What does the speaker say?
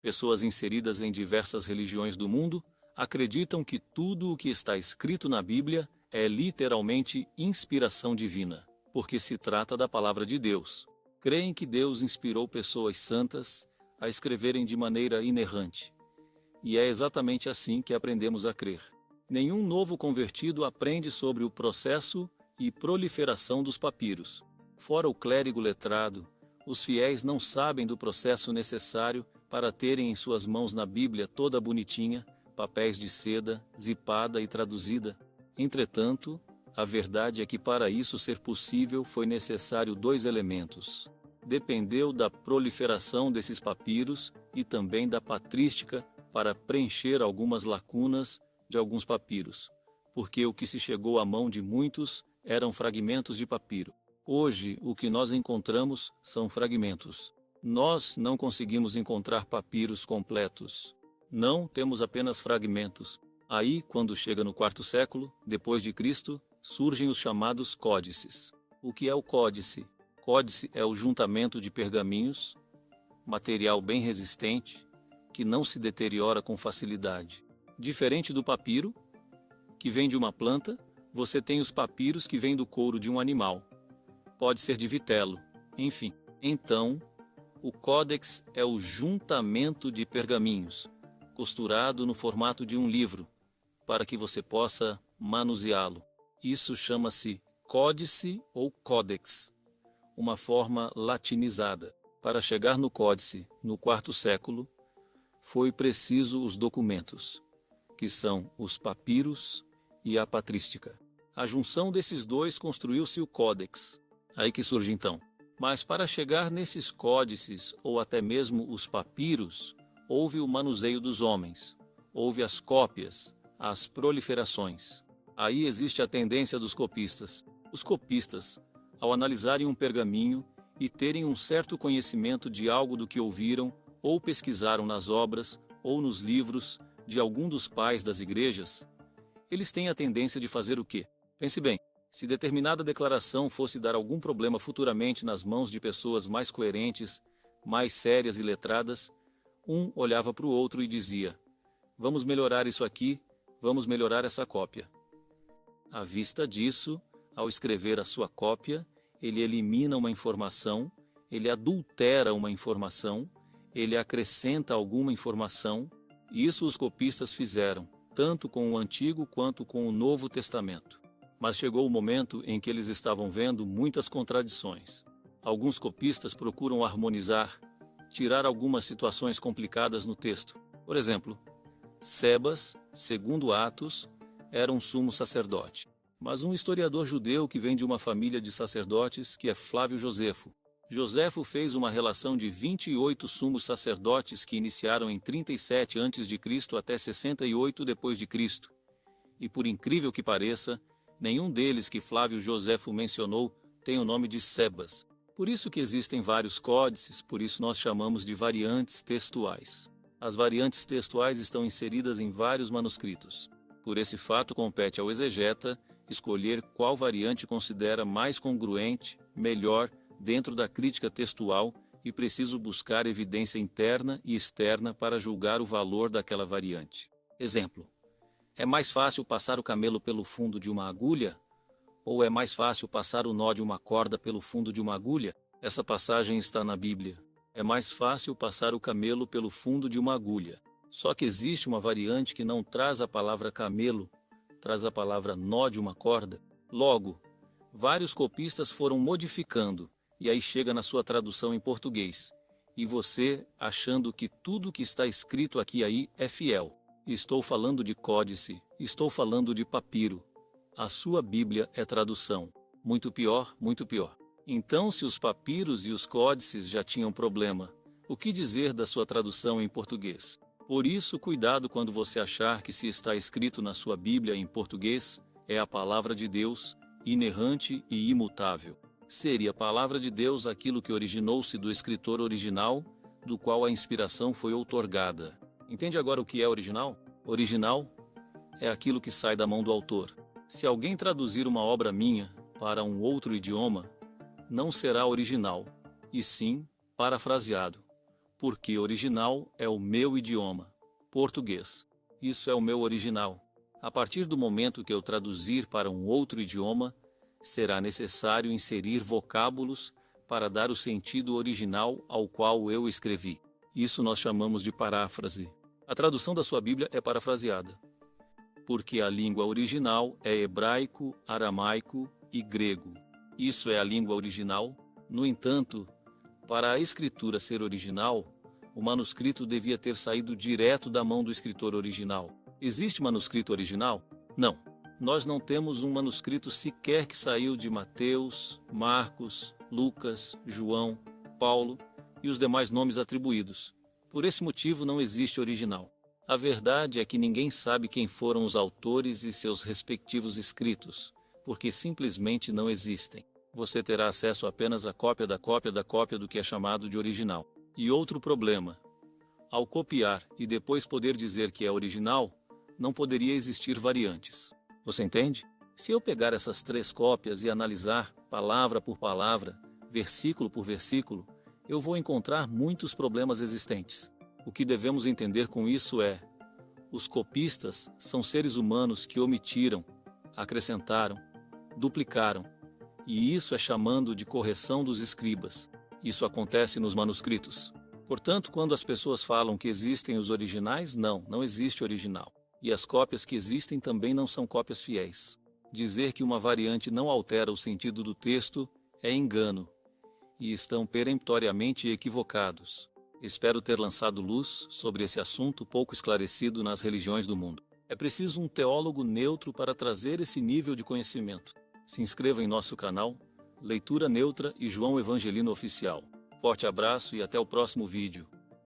Pessoas inseridas em diversas religiões do mundo acreditam que tudo o que está escrito na Bíblia é literalmente inspiração divina, porque se trata da palavra de Deus. Creem que Deus inspirou pessoas santas a escreverem de maneira inerrante. E é exatamente assim que aprendemos a crer. Nenhum novo convertido aprende sobre o processo e proliferação dos papiros. Fora o clérigo letrado, os fiéis não sabem do processo necessário para terem em suas mãos na Bíblia toda bonitinha, papéis de seda, zipada e traduzida. Entretanto, a verdade é que para isso ser possível foi necessário dois elementos. Dependeu da proliferação desses papiros e também da patrística para preencher algumas lacunas de alguns papiros, porque o que se chegou à mão de muitos eram fragmentos de papiro. Hoje, o que nós encontramos são fragmentos. Nós não conseguimos encontrar papiros completos. Não, temos apenas fragmentos. Aí, quando chega no quarto século, depois de Cristo, surgem os chamados códices. O que é o códice? Códice é o juntamento de pergaminhos, material bem resistente, que não se deteriora com facilidade. Diferente do papiro, que vem de uma planta, você tem os papiros que vêm do couro de um animal. Pode ser de vitelo, enfim. Então, o códex é o juntamento de pergaminhos, costurado no formato de um livro, para que você possa manuseá-lo. Isso chama-se códice ou códex, uma forma latinizada. Para chegar no códice, no quarto século, foi preciso os documentos, que são os papiros e a patrística. A junção desses dois construiu-se o códex. Aí que surge então. Mas para chegar nesses códices, ou até mesmo os papiros, houve o manuseio dos homens, houve as cópias, as proliferações. Aí existe a tendência dos copistas. Os copistas, ao analisarem um pergaminho e terem um certo conhecimento de algo do que ouviram ou pesquisaram nas obras ou nos livros de algum dos pais das igrejas, eles têm a tendência de fazer o quê? Pense bem, se determinada declaração fosse dar algum problema futuramente nas mãos de pessoas mais coerentes, mais sérias e letradas, um olhava para o outro e dizia: vamos melhorar isso aqui, vamos melhorar essa cópia. À vista disso, ao escrever a sua cópia, ele elimina uma informação, ele adultera uma informação, ele acrescenta alguma informação. Isso os copistas fizeram, tanto com o Antigo quanto com o Novo Testamento. Mas chegou o momento em que eles estavam vendo muitas contradições. Alguns copistas procuram harmonizar, tirar algumas situações complicadas no texto. Por exemplo, Sebas, segundo Atos, era um sumo sacerdote. Mas um historiador judeu que vem de uma família de sacerdotes, que é Flávio Josefo. Josefo fez uma relação de 28 sumos sacerdotes que iniciaram em 37 a.C. até 68 d.C. E por incrível que pareça, nenhum deles que Flávio Josefo mencionou tem o nome de Sebas. Por isso que existem vários códices, por isso nós chamamos de variantes textuais. As variantes textuais estão inseridas em vários manuscritos. Por esse fato, compete ao exegeta escolher qual variante considera mais congruente, melhor, dentro da crítica textual, e preciso buscar evidência interna e externa para julgar o valor daquela variante. Exemplo: é mais fácil passar o camelo pelo fundo de uma agulha? Ou é mais fácil passar o nó de uma corda pelo fundo de uma agulha? Essa passagem está na Bíblia. É mais fácil passar o camelo pelo fundo de uma agulha. Só que existe uma variante que não traz a palavra camelo, traz a palavra nó de uma corda. Logo, vários copistas foram modificando, e aí chega na sua tradução em português. E você achando que tudo que está escrito aqui aí é fiel. Estou falando de códice, estou falando de papiro. A sua Bíblia é tradução. Muito pior, muito pior. Então, se os papiros e os códices já tinham problema, o que dizer da sua tradução em português? Por isso, cuidado quando você achar que se está escrito na sua Bíblia em português, é a palavra de Deus, inerrante e imutável. Seria a palavra de Deus aquilo que originou-se do escritor original, do qual a inspiração foi outorgada. Entende agora o que é original? Original é aquilo que sai da mão do autor. Se alguém traduzir uma obra minha para um outro idioma, não será original, e sim parafraseado. porque original é o meu idioma, português. Isso é o meu original. A partir do momento que eu traduzir para um outro idioma, será necessário inserir vocábulos para dar o sentido original ao qual eu escrevi. Isso nós chamamos de paráfrase. A tradução da sua Bíblia é parafraseada, porque a língua original é hebraico, aramaico e grego. Isso é a língua original. No entanto, para a escritura ser original, o manuscrito devia ter saído direto da mão do escritor original. Existe manuscrito original? Não. Nós não temos um manuscrito sequer que saiu de Mateus, Marcos, Lucas, João, Paulo e os demais nomes atribuídos. Por esse motivo não existe original. A verdade é que ninguém sabe quem foram os autores e seus respectivos escritos, porque simplesmente não existem. Você terá acesso apenas à cópia da cópia da cópia do que é chamado de original. E outro problema: ao copiar e depois poder dizer que é original, não poderia existir variantes. Você entende? Se eu pegar essas 3 cópias e analisar palavra por palavra, versículo por versículo, eu vou encontrar muitos problemas existentes. O que devemos entender com isso é: os copistas são seres humanos que omitiram, acrescentaram, duplicaram, e isso é chamando de correção dos escribas. Isso acontece nos manuscritos. Portanto, quando as pessoas falam que existem os originais, não existe original. E as cópias que existem também não são cópias fiéis. Dizer que uma variante não altera o sentido do texto é engano, e estão peremptoriamente equivocados. Espero ter lançado luz sobre esse assunto pouco esclarecido nas religiões do mundo. É preciso um teólogo neutro para trazer esse nível de conhecimento. Se inscreva em nosso canal, Leitura Neutra e João Evangelino Oficial. Forte abraço e até o próximo vídeo.